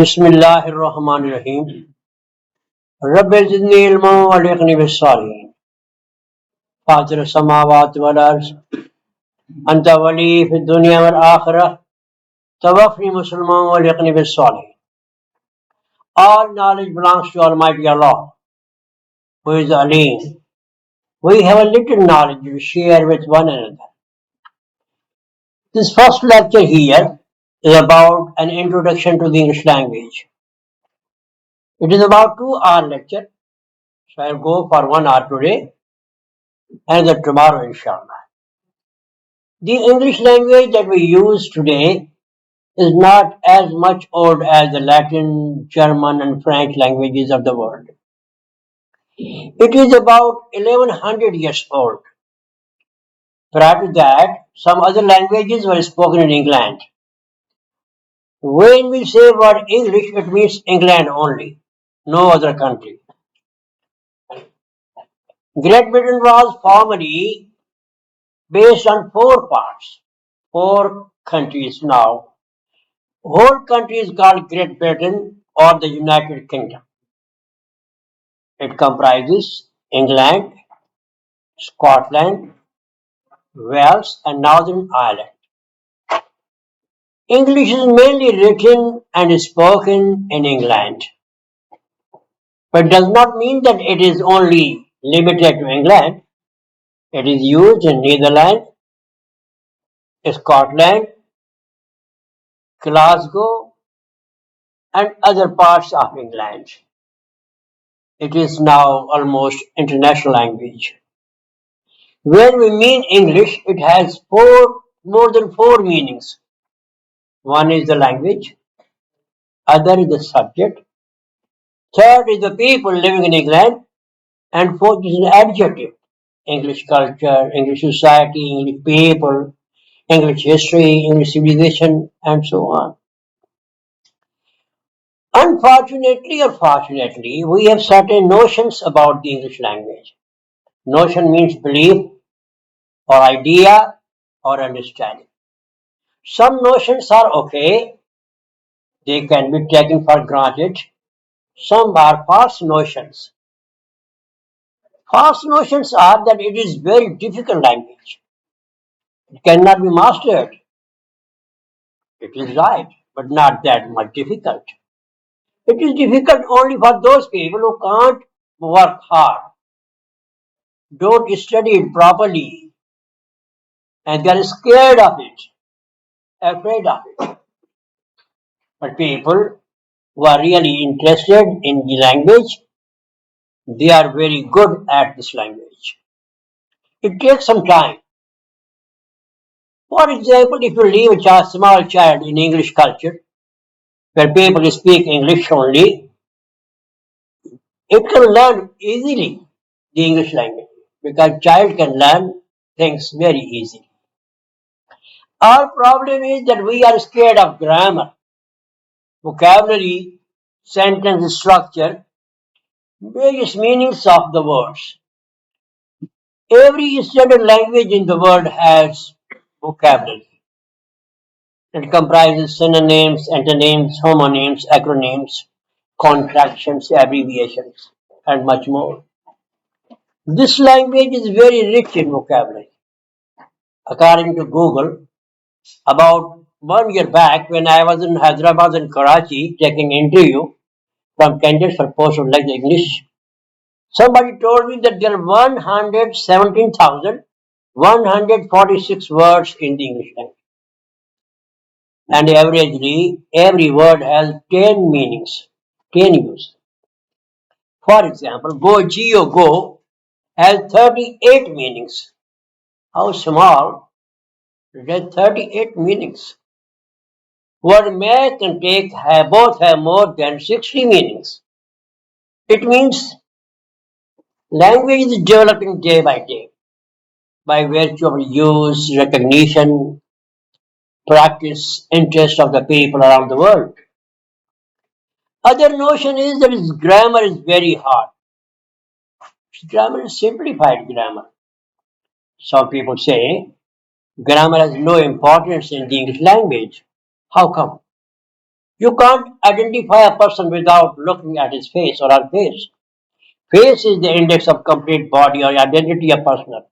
बिस्मिल्लाहिर्रहमानिर्रहीम। रब्बि ज़िदनी इल्मा वअल्हिक़नी बिस्सालिहीन। फ़ातिर समावाति वल अर्ज़ अंत वली फ़िद दुनिया वल आखिरह तवफ़्फ़नी मुस्लिमान वअल्हिक़नी बिस्सालिहीन. All knowledge belongs to Almighty Allah, who is Alim. We have a little knowledge to share with one another. This first lecture here is about an introduction to the English language. It is about 2 hour lecture, so I'll go for 1 hour today and the tomorrow inshallah. The English language that we use today is not as much old as the Latin, German and French languages of the world. It is about 1100 years old. Prior to that, some other languages were spoken in England. When we say word English, it means England only, no other country. Great Britain was formerly based on 4 parts, 4 countries now. Whole country is called Great Britain or the United Kingdom. It comprises England, Scotland, Wales and Northern Ireland. English is mainly written and spoken in England, but does not mean that it is only limited to England. It is used in Netherlands, Scotland, Glasgow and other parts of England. It is now almost international language. When we mean English, it has more than 4 meanings. One is the language, other is the subject, third is the people living in England, and fourth is an adjective. English culture, English society, English people, English history, English civilization, and so on. Unfortunately or fortunately, we have certain notions about the English language. Notion means belief or idea or understanding. Some notions are okay, they can be taken for granted. Some are false notions. False notions are that it is very difficult language. It cannot be mastered. It is right, but not that much difficult. It is difficult only for those people who can't work hard, don't study it properly, and they are scared of it, afraid of it. But people who are really interested in the language, they are very good at this language. It takes some time. For example, if you leave a small child in English culture, where people speak English only, it can learn easily the English language because child can learn things very easily. Our problem is that we are scared of grammar, vocabulary, sentence structure, various meanings of the words. Every standard language in the world has vocabulary. It comprises synonyms, antonyms, homonyms, acronyms, contractions, abbreviations, and much more. This language is very rich in vocabulary. According to Google, about 1 year back when I was in Hyderabad and Karachi taking interview from candidates for post of like English, somebody told me that there are 117,146 words in the English language. And averagely, every word has 10 meanings, 10 uses. For example, go, geo, go has 38 meanings. How small? It has 38 meanings. Word may can both have more than 60 meanings. It means language is developing day by day by virtue of use, recognition, practice, interest of the people around the world. Other notion is that its grammar is very hard. Grammar is simplified grammar. Some people say grammar has no importance in the English language. How come? You can't identify a person without looking at his face or her face. Face is the index of complete body or identity of person.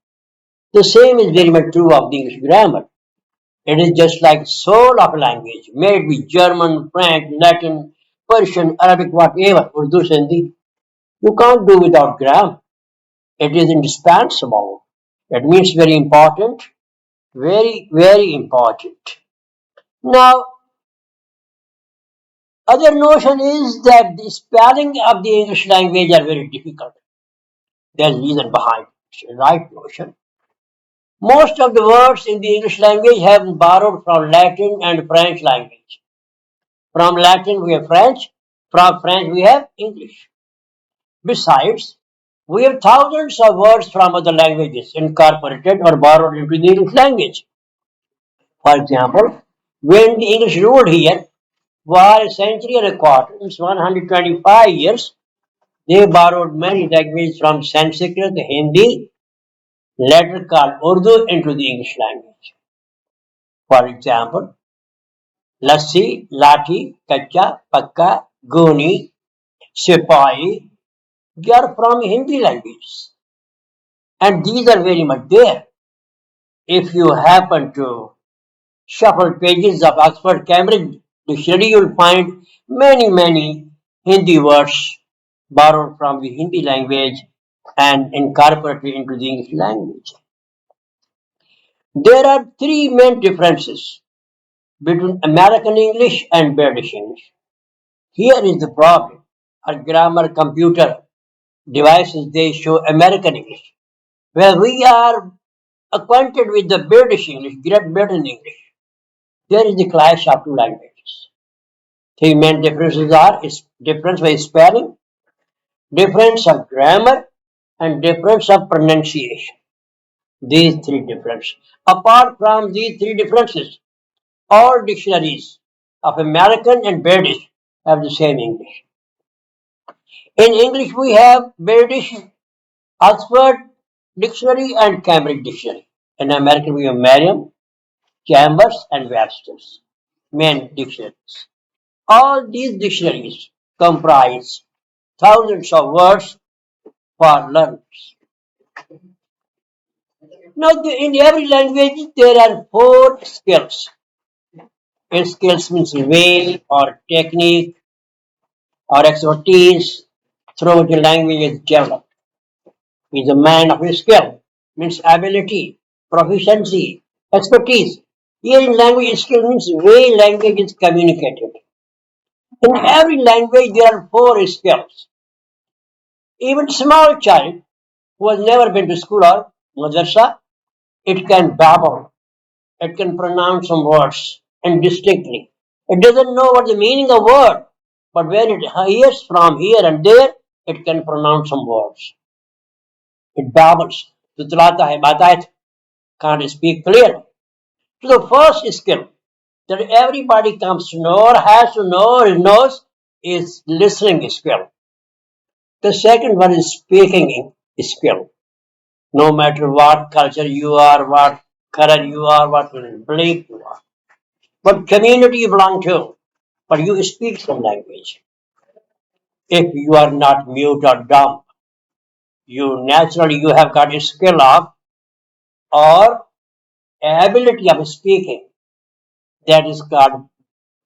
The same is very much true of the English grammar. It is just like soul of a language, may it be German, French, Latin, Persian, Arabic, whatever, Urdu, Sindhi. You can't do without grammar. It is indispensable. It means very important, very, very important. Now, other notion is that the spelling of the English language are very difficult. There's reason behind it. Right notion. Most of the words in the English language have been borrowed from Latin and French language. From Latin we have French, from French we have English. Besides, we have thousands of words from other languages incorporated or borrowed into the English language. For example, when the English ruled here for a century and a quarter, it's 125 years, they borrowed many languages from Sanskrit, Hindi, later called Urdu, into the English language. For example, lassi, lathi, kacha, pakka, goni, sipai, they are from Hindi language. And these are very much there. If you happen to shuffle pages of Oxford Cambridge Dictionary, you'll find many, many Hindi words borrowed from the Hindi language and incorporated into the English language. There are three main differences between American English and British English. Here is the problem. Our grammar computer devices, they show American English, where we are acquainted with the British English, Great Britain English. There is the clash of two languages. Three main differences are difference by spelling, difference of grammar, and difference of pronunciation. These three differences. Apart from these three differences, all dictionaries of American and British have the same English. In English, we have British Oxford Dictionary and Cambridge Dictionary. In American, we have Merriam, Chambers, and Webster's main dictionaries. All these dictionaries comprise thousands of words for learners. Now, in every language, there are four skills. Skills means way or technique or expertise through which a language is developed. He is a man of his skill, means ability, proficiency, expertise. Here in language, skill means way language is communicated. In every language, there are four skills. Even small child who has never been to school or madrasa, it can babble. It can pronounce some words indistinctly. It doesn't know what the meaning of word, but when it hears from here and there, it can pronounce some words. It babbles. Tutlata hai batayat, can't speak clearly. So the first skill that everybody comes to know or has to know or knows is listening skill. The second one is speaking skill. No matter what culture you are, what color you are, what belief you are, what community you belong to, but you speak some language. If you are not mute or dumb, you naturally you have got a skill of or ability of speaking. That is called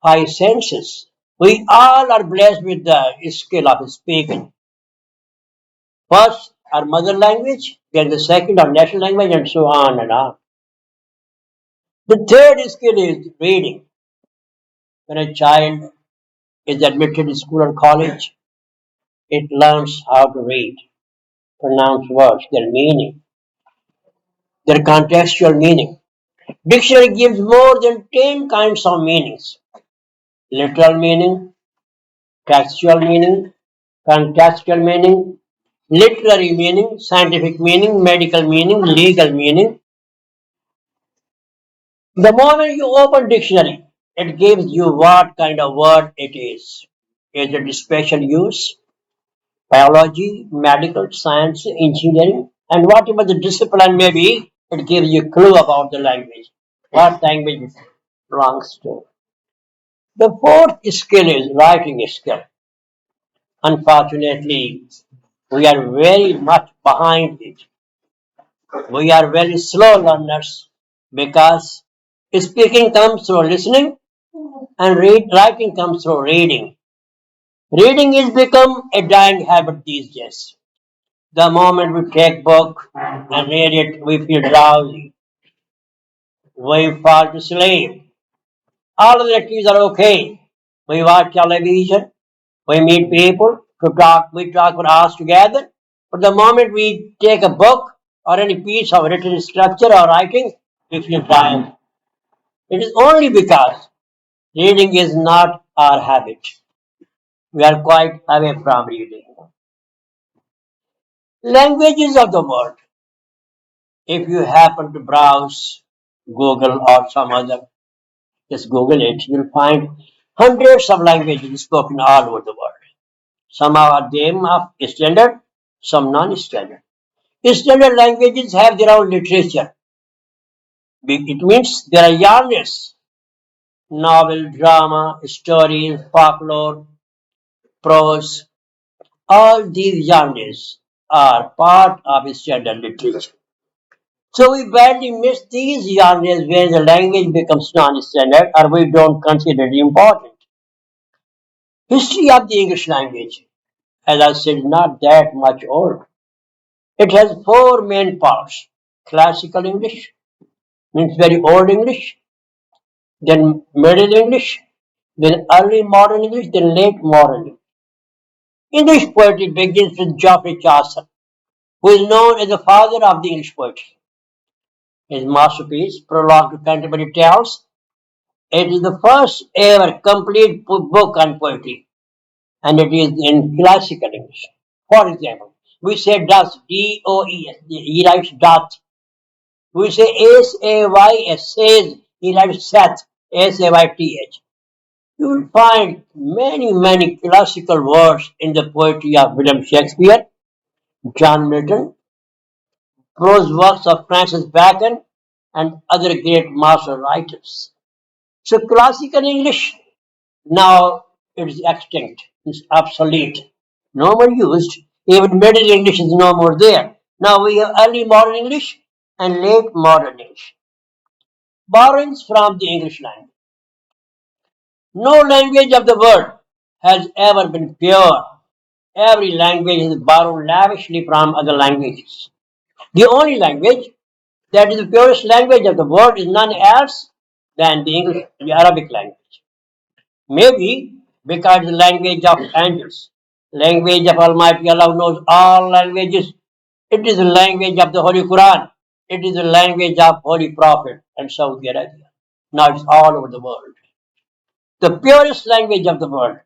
five senses. We all are blessed with the skill of speaking. First, our mother language, then the second, our national language, and so on and on. The third skill is reading. When a child is admitted to school or college, it learns how to read, pronounce words, their meaning, their contextual meaning. Dictionary gives more than 10 kinds of meanings. Literal meaning, textual meaning, contextual meaning, literary meaning, scientific meaning, medical meaning, legal meaning. The moment you open dictionary, it gives you what kind of word it is. Is it special use, biology, medical science, engineering, and whatever the discipline may be, it gives you a clue about the language, what language it belongs to. The fourth skill is writing skill. Unfortunately, we are very much behind it. We are very slow learners because speaking comes through listening and writing comes through reading. Reading has become a dying habit these days. The moment we take book and read it, we feel drowsy. We fall to sleep. All of the activities are okay. We watch television. We meet people to talk. We talk for hours together. But the moment we take a book or any piece of written structure or writing, we feel tired. It is only because reading is not our habit. We are quite away from reading. Languages of the world. If you happen to browse Google or some other, just Google it, you'll find hundreds of languages spoken all over the world. Some are them of standard, some non-standard. Standard languages have their own literature. It means there are genres, novel, drama, stories, folklore, prose. All these genres are part of standard literature. So we badly miss these genres where the language becomes non-standard or we don't consider it important. History of the English language, as I said, not that much old. It has four main parts. Classical English, means very old English, then Middle English, then early modern English, then late modern English. English poetry begins with Geoffrey Chaucer, who is known as the father of the English poetry. His masterpiece, Prologue to Canterbury Tales, it is the first ever complete book on poetry, and it is in classical English. For example, we say does, D-O-E-S, he writes dot. We say S-A-Y-S, says, he writes Seth, S-A-Y-T-H. You will find many classical words in the poetry of William Shakespeare, John Milton, prose works of Francis Bacon, and other great master writers. So classical English now it is extinct, it's obsolete, no more used. Even Middle English is no more there. Now we have early modern English and late modern English. Borrowings from the English language. No language of the world has ever been pure. Every language is borrowed lavishly from other languages. The only language that is the purest language of the world is none else than the English, the Arabic language. Maybe because the language of angels, language of Almighty Allah knows all languages. It is the language of the Holy Quran. It is the language of Holy Prophet and Saudi Arabia. Now it's all over the world. The purest language of the world,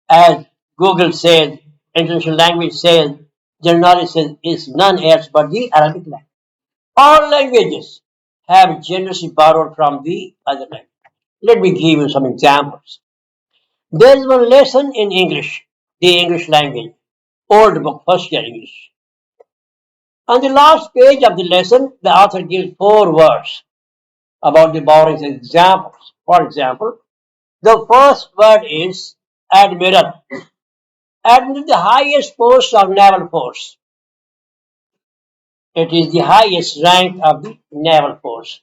as Google says, international language says, generally says, is none else but the Arabic language. All languages have generously borrowed from the other language. Let me give you some examples. There is one lesson in English, the English language, old book, first year English. On the last page of the lesson, the author gives four words about the borrowing examples. For example, the first word is admiral. Admiral is the highest post of naval force. It is the highest rank of the naval force.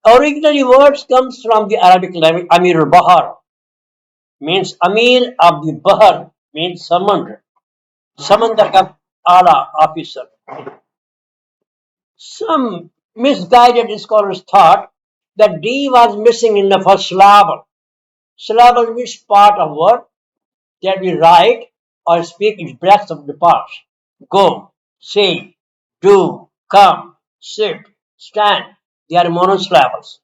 Originally, words comes from the Arabic language Amir al-Bahar, means Amir of the Bahar, means summoned. Samandar ka Ala officer. Some misguided scholars thought that D was missing in the first syllable. Syllable means part of word that we write or speak its breadth of the parts. Go, say, do, come, sit, stand. They are monosyllables.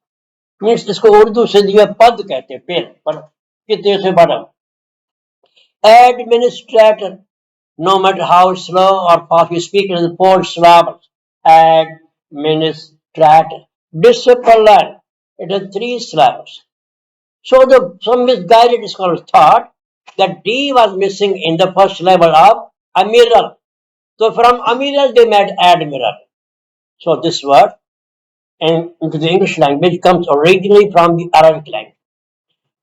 Means इसको उर्दू से जो पद कहते हैं pen पर कितने से बड़ा administrator no matter how slow or fast you speak it is four syllables administrator discipline it is three syllables so some misguided scholars thought that D was missing in the first level of amiral so from amiral they made admiral so this word and into the English language comes originally from the Arabic language.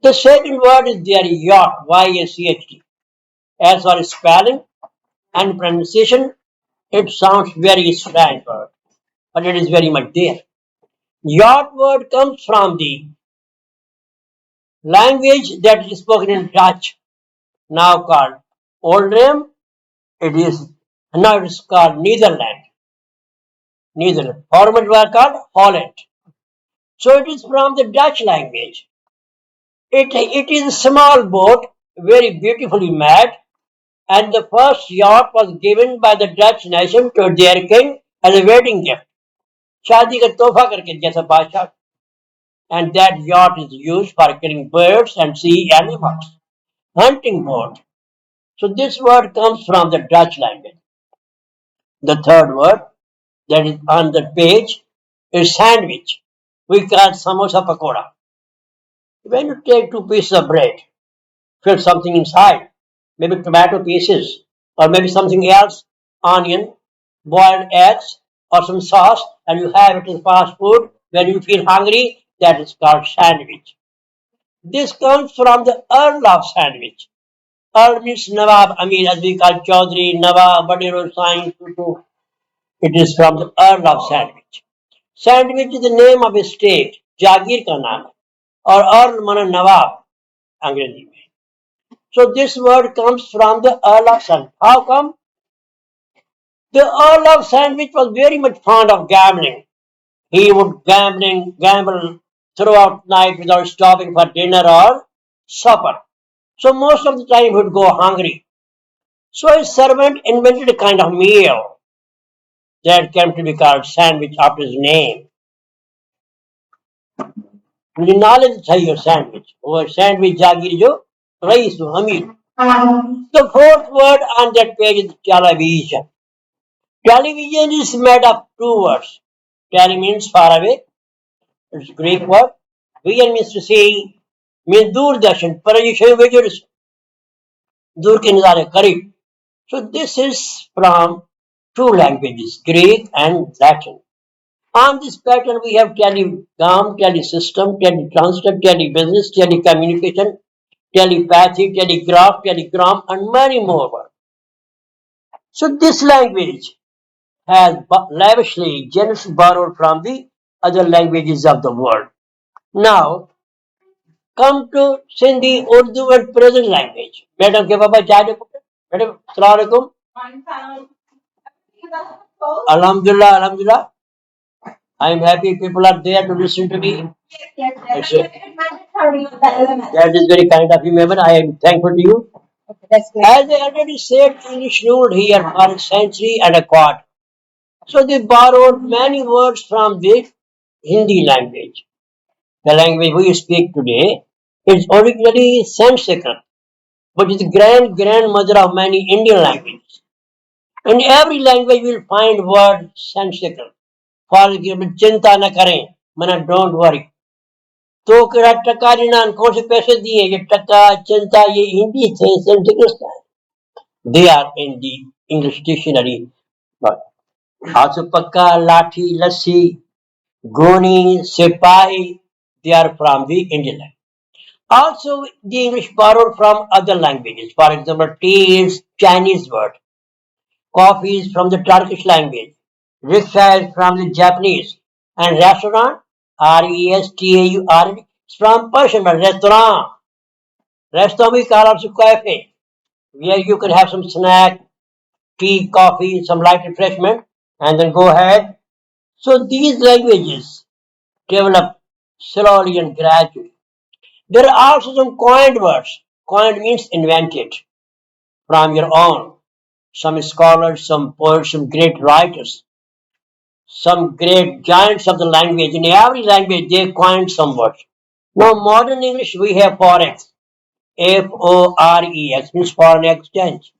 The second word is there, yacht, Y-A-C-H-T. As for spelling and pronunciation, it sounds very strange word, but it is very much there. Yacht word comes from the language that is spoken in Dutch, now called Oldham. It is now it is called Netherlands. Netherlands. Former was called Holland. So it is from the Dutch language. It is a small boat, very beautifully made, and the first yacht was given by the Dutch nation to their king as a wedding gift. शादी का तोहफा करके जैसा बादशाह. And that yacht is used for killing birds and sea animals. Hunting boat. So this word comes from the Dutch language. The third word that is on the page is sandwich. We call samosa pakoda. When you take two pieces of bread, fill something inside, maybe tomato pieces, or maybe something else, onion, boiled eggs, or some sauce, and you have it as fast food when you feel hungry, that is called sandwich. This comes from the Earl of Sandwich. Earl means Nawab, as we call Chaudhry, Nawab, Badero, Hussain, Tutu. It is from the Earl of Sandwich. Sandwich is the name of a state, Jagir का नाम है, और Earl माना नवाब अंग्रेजी में. So this word comes from the Earl of Sandwich. How come? The Earl of Sandwich was very much fond of gambling. He would gamble throughout night without stopping for dinner or supper. So most of the time he would go hungry. So his servant invented a kind of meal that came to be called sandwich after his name. मुझे knowledge चाहिए sandwich वो sandwich जागीर जो rice अमीर. The fourth word on that page is television. Television is made of two words. Tele means far away. It's a Greek word. Vision means to see. Means Doordarshan पर दूर के नजारे करीब. So this is from two languages, Greek and Latin. On this pattern, we have telecom, telesystem, teletransit, telebusiness, telecommunication, telepathy, telegraph, telegram, and many more words. So this language has lavishly, generously borrowed from the other languages of the world. Now, come to Sindhi, Urdu, and present language. Madam, ke baba chai de putte? Madam, Assalamu alaikum. Alhamdulillah, Alhamdulillah. I am happy people are there to listen to me. Yes, yes. That is very kind of you, Ma'am. I am thankful to you. As I already said, English ruled here for a century and a quarter. So they borrowed many words from the Hindi language. The language we speak today is originally Sanskrit, which is the grandmother of many Indian languages. In every language you will find word Sanskrit. For example, चिंता न करें, मना don't worry. तो करा टका रिनान कौन से पैसे दिए ये टका चिंता ये हिंदी थे संस्कृत है. They are in the English dictionary. But also pakka, lathi, lassi, goni, sipai, they are from the Indian language. Also, the English borrowed from other languages. For example, tea is Chinese word. Coffee is from the Turkish language. Rickshaw is from the Japanese. And restaurant, R-E-S-T-A-U-R, is from Persian, but restaurant. Restaurant we call also cafe, where you can have some snack, tea, coffee, some light refreshment, and then go ahead. So these languages develop slowly and gradually. There are also some coined words. Coined means invented from your own. Some scholars, some poets, some great writers, some great giants of the language. In every language, they coined some words. Now, modern English, we have forex. F-O-R-E-X means foreign exchange.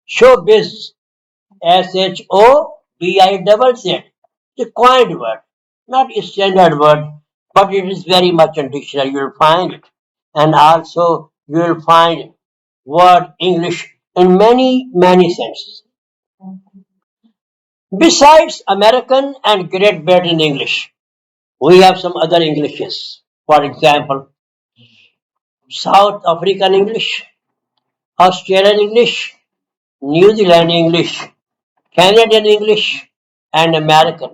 Showbiz, S-H-O-B-I-Z-Z. It's a coined word, not a standard word, but it is very much in dictionary. You will find it. And also, you will find word English in many, many senses. Besides American and Great Britain English, we have some other Englishes. For example, South African English, Australian English, New Zealand English, Canadian English, and American.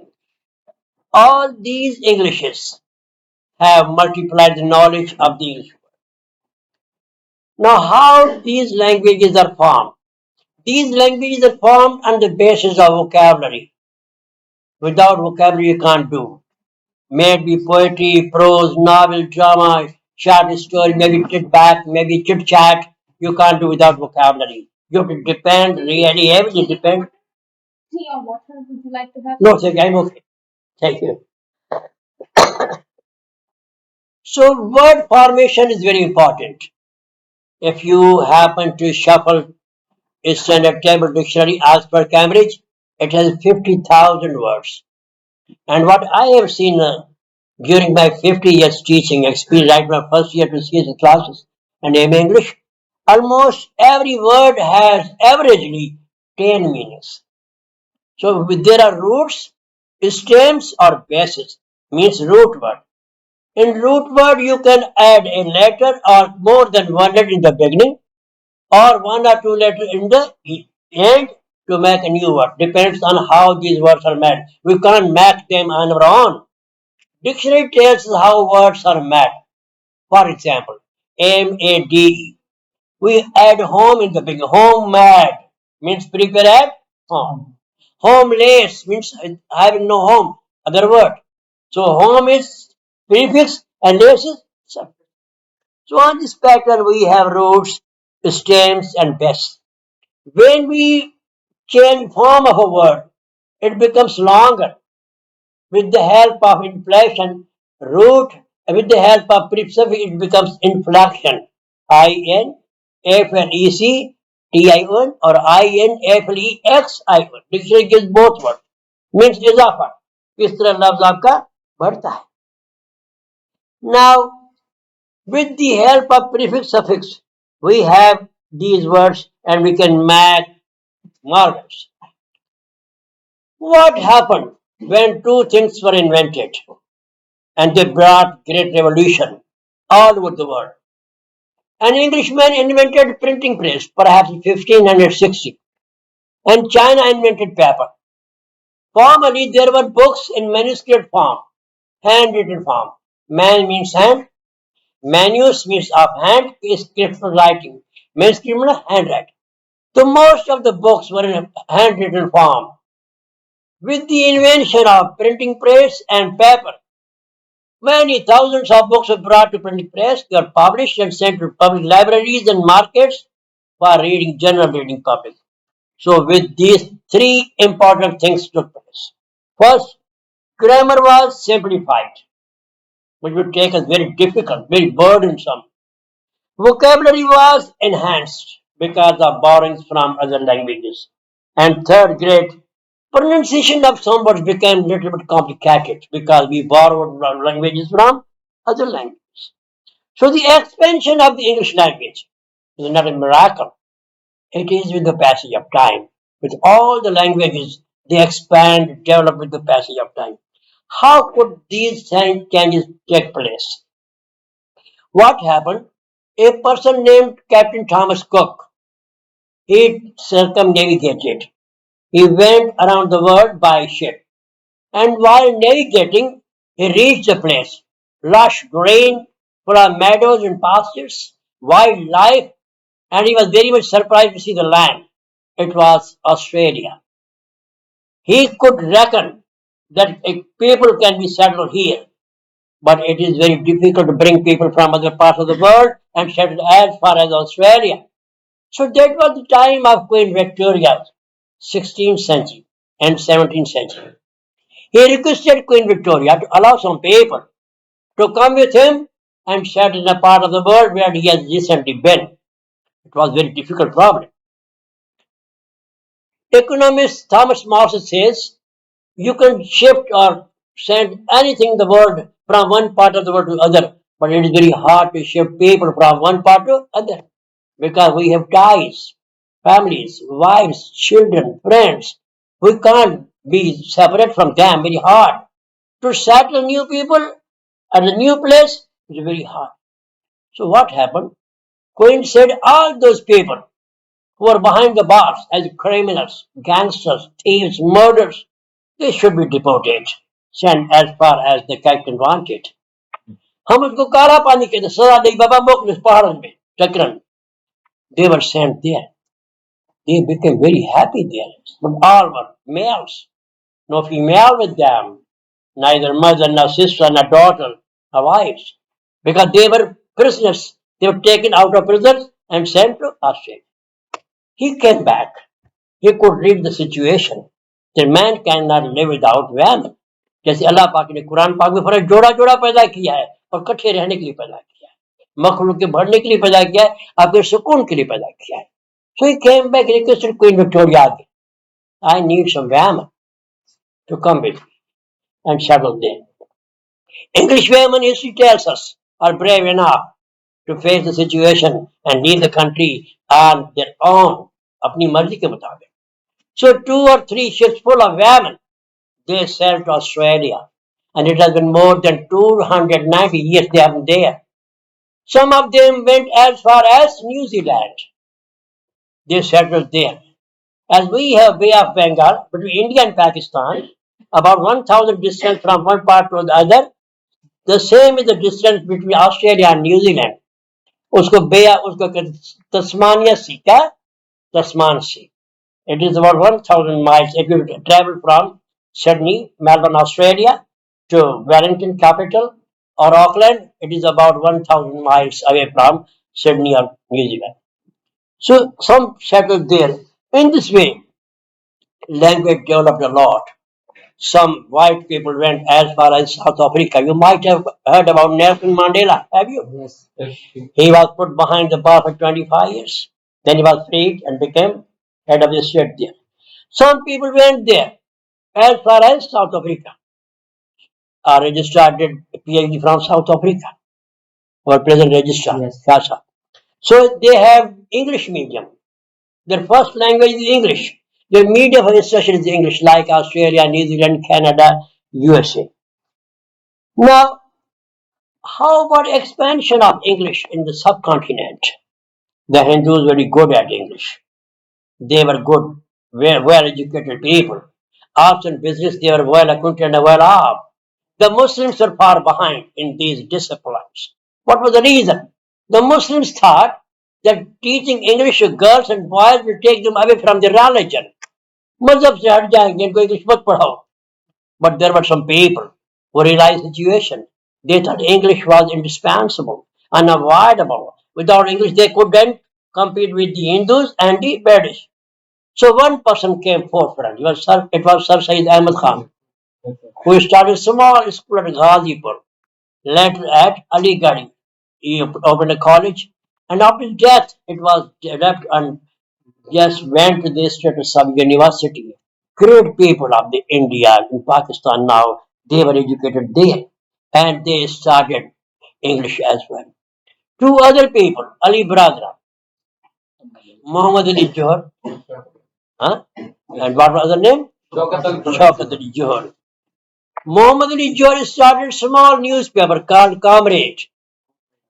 All these Englishes have multiplied the knowledge of the English. Now, how these languages are formed? These languages are formed on the basis of vocabulary. Without vocabulary, you can't do. May it be poetry, prose, novel, drama, short story, maybe chit back, maybe chit chat. You can't do without vocabulary. You have to depend, really heavily depend. Would you like to have? No, thank you. I'm okay. Thank you. So, word formation is very important. If you happen to shuffle a standard table dictionary as per Cambridge, it has 50,000 words. And what I have seen during my 50 years teaching experience, right from first year to CSE classes and MA English, almost every word has averagely 10 meanings. So there are roots, stems, or bases, means root word. In root word, you can add a letter or more than one letter in the beginning, or one or two letters in the end to make a new word. Depends on how these words are made. We can't make them on our own. Dictionary tells us how words are made. For example, MADE. We add home in the beginning. Homemade means prepare at home. Homeless means having no home. Other word. So home is prefix and less is suffix. So on this pattern we have roots, stems and bases. When we change form of a word, it becomes longer. With the help of inflection, root, with the help of prefix, it becomes inflection. I-N, F-L-E-C, T-I-O-N or I-N-F-L-E-X-I-O-N. Dictionary gives both words. Means इजाफा. इस तरह लफ्ज आपका बढ़ता है. Now, with the help of prefix suffix, we have these words and we can make more words. What happened when two things were invented and they brought great revolution all over the world? An Englishman invented printing press, perhaps in 1560, and China invented paper. Formerly, there were books in manuscript form, handwritten form. Man means hand, manus means of hand, script writing, manuscript means handwriting. So most of the books were in handwritten form. With the invention of printing press and paper, many thousands of books were brought to printing press. They were published and sent to public libraries and markets for reading, general reading public. So with these three important things took place. First, grammar was simplified, which would take us very difficult, very burdensome. Vocabulary was enhanced because of borrowings from other languages. And third, great pronunciation of some words became a little bit complicated because we borrowed languages from other languages. So the expansion of the English language is not a miracle. It is with the passage of time. With all the languages, they expand, develop with the passage of time. How could these changes take place? What happened? A person named Captain Thomas Cook, he circumnavigated. He went around the world by ship. And while navigating, he reached a place. Lush green, full of meadows and pastures, wildlife, and he was very much surprised to see the land. It was Australia. He could reckon that people can be settled here, but it is very difficult to bring people from other parts of the world and settle as far as Australia. So that was the time of Queen Victoria's 16th century and 17th century. He requested Queen Victoria to allow some people to come with him and settle in a part of the world where he has recently been. It was a very difficult problem. Economist Thomas Morse says you can shift or send anything in the world from one part of the world to other, but it is very hard to shift people from one part to other because we have ties, families, wives, children, friends. We can't be separate from them. Very hard to settle new people at a new place is very hard. So what happened? Queen said all those people who are behind the bars as criminals, gangsters, thieves, murderers, they should be deported, sent as far as the captain wanted. हम उसको काला पानी कहते सजा नहीं बाबा मोकलिस पहाड़ों में चक्रण. They were sent there. They became very happy there. But all were males. No female with them. Neither mother, nor sister, nor daughter, nor wives. Because they were prisoners. They were taken out of prison and sent to Australia. He came back. He could read the situation. The man cannot live without women. जैसे अल्लाह पाक ने कुरान पाक में फर्क जोड़ा जोड़ा पैदा किया है और इकट्ठे रहने के लिए पैदा किया है, मखलूक के बढ़ने के लिए पैदा किया है, आपके सुकून के लिए पैदा किया है. So he came back and requested Queen Victoria, I need some women to come with me and settle there. English women, history tells us, are brave enough to face the situation and leave the country on their own, अपनी मर्जी के मुताबिक. So 2 or 3 ships full of women, they sailed to Australia. And it has been more than 290 years they are there. Some of them went as far as New Zealand. They settled there. As we have Bay of Bengal between India and Pakistan, about 1,000 distance from one part to the other, the same is the distance between Australia and New Zealand. उसको Tasmania Sea क्या? Tasman Sea. It is about 1,000 miles. If you travel from Sydney, Melbourne, Australia, to Wellington, capital, or Auckland, it is about 1,000 miles away from Sydney or New Zealand. So some settled there. In this way, language developed a lot. Some white people went as far as South Africa. You might have heard about Nelson Mandela, have you? Yes. He was put behind the bar for 25 years. Then he was freed and became head of the state there. Some people went there as far as South Africa. Our registrar did a PhD from South Africa, or present registrar, Yes. Casa. So they have English medium. Their first language is English. Their medium of instruction is English, like Australia, New Zealand, Canada, USA. Now, how about expansion of English in the subcontinent? The Hindus were very good at English. They were good, well-educated people. Arts and business, they were well acquainted and well off. The Muslims were far behind in these disciplines. What was the reason? The Muslims thought that teaching English to girls and boys will take them away from their religion. मजहब से हट जाएंगे, इनको English मत पढ़ाओ. But there were some people who realized the situation. They thought English was indispensable, unavoidable. Without English, they couldn't compete with the Hindus and the British. So one person came forefront. It was Sir Sayyid Ahmad Khan, who started a small school at Ghazipur, later at Aligarh. He opened a college, and after his death, it was left and just went to the state sub university. Great people of the India in Pakistan now, they were educated there, and they started English as well. 2 other people, Ali Bradra, Muhammad Ali Johar, huh? And what was the name? Shaukat Ali Johar. Muhammad Ali Johar started a small newspaper called Comrade.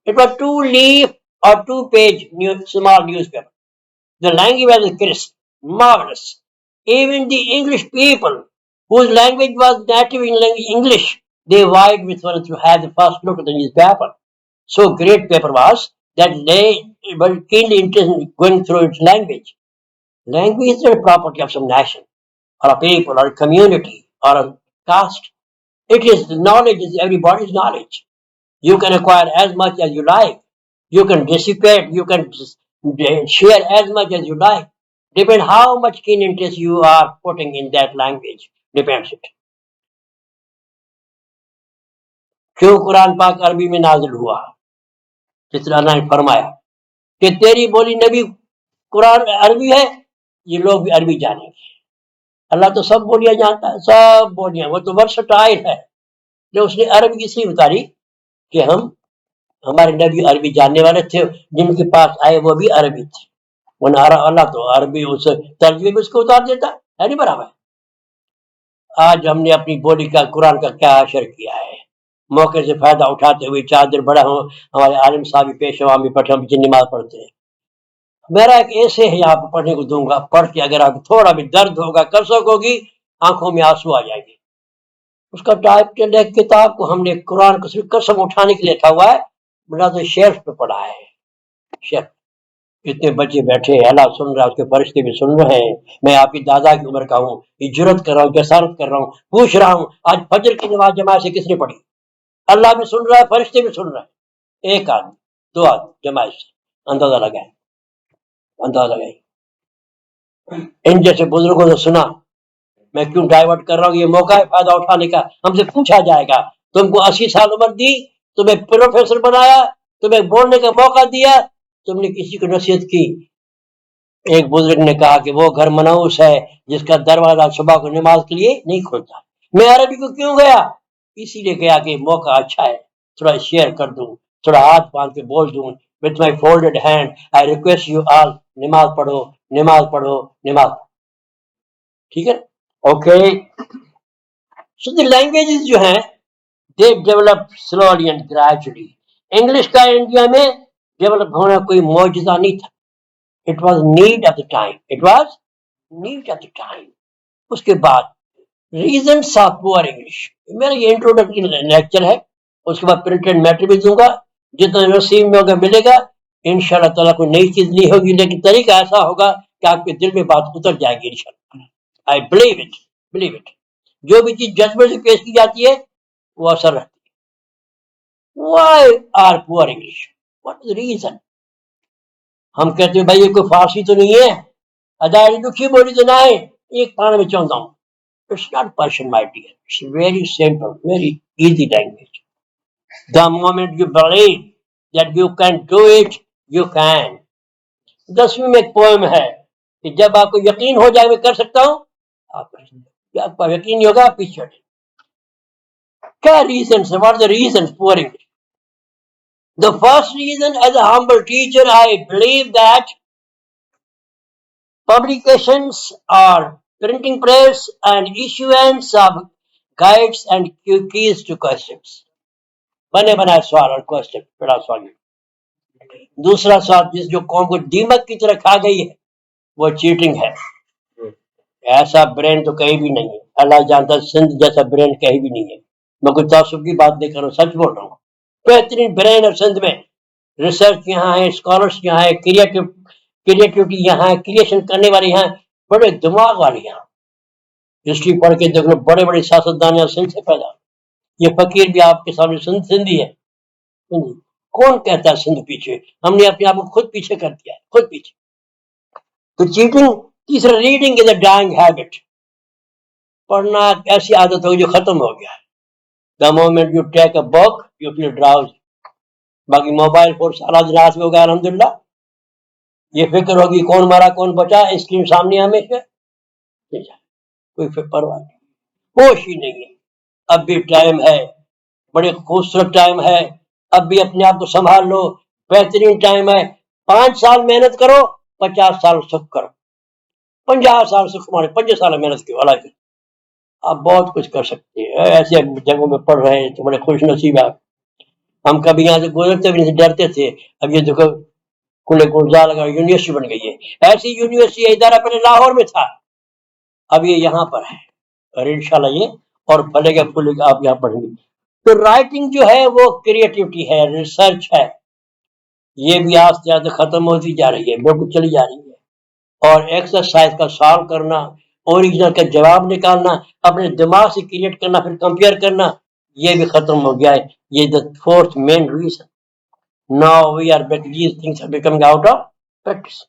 It was 2-leaf or 2-page small newspaper. The language was crisp, marvelous. Even the English people, whose language was native English, they vied with one to have the first look at the newspaper. So great paper was that they were keenly interested in going through its language. Language is the property of some nation, or a people, or a community, or a caste. It is the knowledge is everybody's knowledge. You can acquire as much as you like. You can dissipate. You can share as much as you like. Depends how much keen interest you are putting in that language. Depends it. क्यों कुरान पाक अरबी में नाजिल हुआ? जिस तरह अल्लाह ने फरमाया कि तेरी बोली नबी कुरान अरबी है, ये लोग भी अरबी जानेंगे. अल्लाह तो सब बोलियां जानता है, सब बोलियां, वो तो वर्सटाइल है. जो उसने अरबी इसलिए उतारी कि हमारे नबी अरबी जानने वाले थे, जिनके पास आए वो भी अरबी थे. वरना अल्लाह तो अरबी उस तर्जुमे में उसको उतार देता है नहीं बराबर. आज हमने अपनी बोली का कुरान का क्या असर किया है. मौके से फायदा उठाते हुए 4 दिन बड़ा हूँ, हमारे आलिम साहब भी पेशवा में पठे पीछे नमाज पढ़ते हैं। मेरा एक ऐसे है यहाँ पे पढ़ने को दूंगा, पढ़ के अगर आप थोड़ा भी दर्द होगा, कसक होगी, आंखों में आंसू आ जाएंगे। उसका टाइटल है, किताब को हमने कुरान को सिर्फ कसम उठाने के लिए लिखा हुआ है, बड़ा तो शेल्फ पे पड़ा है। शेल्फ, इतने बच्चे बैठे हैं, अल्लाह सुन रहा है, उसके फरिश्ते भी सुन रहे हैं। मैं आपकी दादा की उम्र का हूँ, ये जुर्रत कर रहा हूँ, जसारत कर रहा हूँ, पूछ रहा हूँ, आज फजर की नमाज जमात से किसने पढ़ी? अल्लाह भी सुन रहा है, फरिश्ते भी सुन रहे हैं। एक आदमी, 2 आदमी जमात से, अंदाजा लगाए, अंदाजा लगाए। इन जैसे बुजुर्गों ने सुना। मैं क्यों डाइवर्ट कर रहा हूँ, ये मौका है फायदा उठाने का। हमसे पूछा जाएगा, तुमको 80 साल उम्र दी, तुम्हें प्रोफेसर बनाया, तुम्हें बोलने का मौका दिया, तुमने किसी को नसीहत की? एक बुजुर्ग ने कहा कि वो घर मनहूस है जिसका दरवाजा सुबह को नमाज के लिए नहीं खुलता। मैं अरबी को क्यों गया? इसीलिए गया कि मौका अच्छा है, थोड़ा शेयर कर दूं, थोड़ा हाथ बांध के बोल दूं, with my folded hand I request you all, नमाज पढ़ो, नमाज पढ़ो, नमाज। ठीक है, ओके। सो द लैंग्वेजेस जो हैं, they develop slowly and gradually. English का इंडिया में डेवलप होना कोई मौजूदा नहीं था। It was need at the time, it was need at the time. उसके बाद रीजंस ऑफ पुअर इंग्लिश, मेरा ये इंट्रोडक्टरी लेक्चर है। उसके बाद प्रिंटेड मैटर भी दूंगा, जितना नसीब में होगा मिलेगा। इंशाल्लाह ताला कोई नई चीज नहीं होगी, लेकिन तरीका ऐसा होगा कि आपके दिल में बात उतर जाएगी इंशाल्लाह। I believe it, believe it. जो भी चीज जज्बे से पेश की जाती है वो असर रखती है। Why are poor English, what is reason? हम कहते हैं भाई ये कोई फारसी तो नहीं है, अदारी दुखी बोली तो ना है, एक पाना में चाहता हूँ। It's not Persian, my dear. It's very simple, very easy language. The moment you believe that you can do it, you can. 10वीं में एक पोएम है कि जब आपको यकीन हो जाए मैं कर सकता हूँ, आप कर सकते हो। आपका यकीन नहीं होगा, आप पीछे हटें। क्या रीजन है? What the reason for it? The first reason, as a humble teacher, I believe that publications or printing press and issuance of guides and keys to questions, बने बनाए सवाल और क्वेश्चन, बड़ा सवाल। दूसरा सवाल, जिस जो कौम को दीमक की तरह खा गई है, वो चीटिंग है। ऐसा ब्रेन तो कहीं भी नहीं है, अल्लाह जानता, सिंध जैसा ब्रेन कहीं भी नहीं है। मैं कोई तासुब की बात नहीं कर रहा हूँ, सच बोल रहा हूँ। बेहतरीन ब्रेन है सिंध में, रिसर्च यहाँ है, स्कॉलर्स यहाँ है, क्रिएटिविटी यहाँ है, क्रिएशन करने वाले यहाँ, बड़े दिमाग वाले यहाँ। हिस्ट्री पढ़ के देख लो, बड़े बड़े सियासतदान यहाँ सिंध से पैदा। ये फकीर भी आपके सामने सिंधी है। कौन कहता है सिंध पीछे? हमने अपने आप को खुद पीछे कर दिया है, खुद पीछे। तो चीटिंग। तीसरा, reading is a dying habit. पढ़ना ऐसी आदत होगी जो खत्म हो गया है। The moment you take a book you feel drowsy. बाकी मोबाइल फोन सारा दिन हाथ में होगा, अल्हम्दुलिल्लाह। ये फिक्र होगी कौन मारा कौन बचा, स्क्रीन सामने हमेशा, कोई परवाह नहीं, होश ही नहीं है। अब भी टाइम है, बड़े खूबसूरत टाइम है, अब भी अपने आप को संभाल लो, बेहतरीन टाइम है। 5 साल मेहनत करो, 50 साल सुख करो, 50 साल सुख मारे, 50 साल मेहनत की वाला। आप बहुत कुछ कर सकते हैं। ऐसे जगहों में पढ़ रहे हैं तो बड़े खुश नसीब है। हम कभी यहाँ से गुजरते भी नहीं, डरते थे। अब ये देखो, खुले गुलजार लगा, यूनिवर्सिटी बन गई है। ऐसी यूनिवर्सिटी इदारा पहले लाहौर में था, अब ये यहाँ पर है, और इंशाल्लाह ये और फलेगा फूलेगा, आप यहाँ पढ़ेंगे। तो राइटिंग जो है वो क्रिएटिविटी है, रिसर्च है, ये भी आस्ते आस्ते खत्म होती जा रही है, बिल्कुल चली जा रही है। और एक्सरसाइज का सॉल्व करना, ओरिजिनल का जवाब निकालना, अपने दिमाग से क्रिएट करना, फिर कंपेयर करना, ये भी खत्म हो गया है। ये the fourth main reason. Now we are back, these things are becoming out of practice.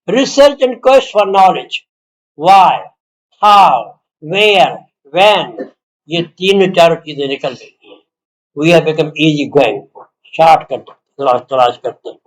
Research and quest for knowledge. Why, how, where, when, ये तीन चारों चीजें निकल गई हैं। We have become easy going, short करते, तलाश करते हैं।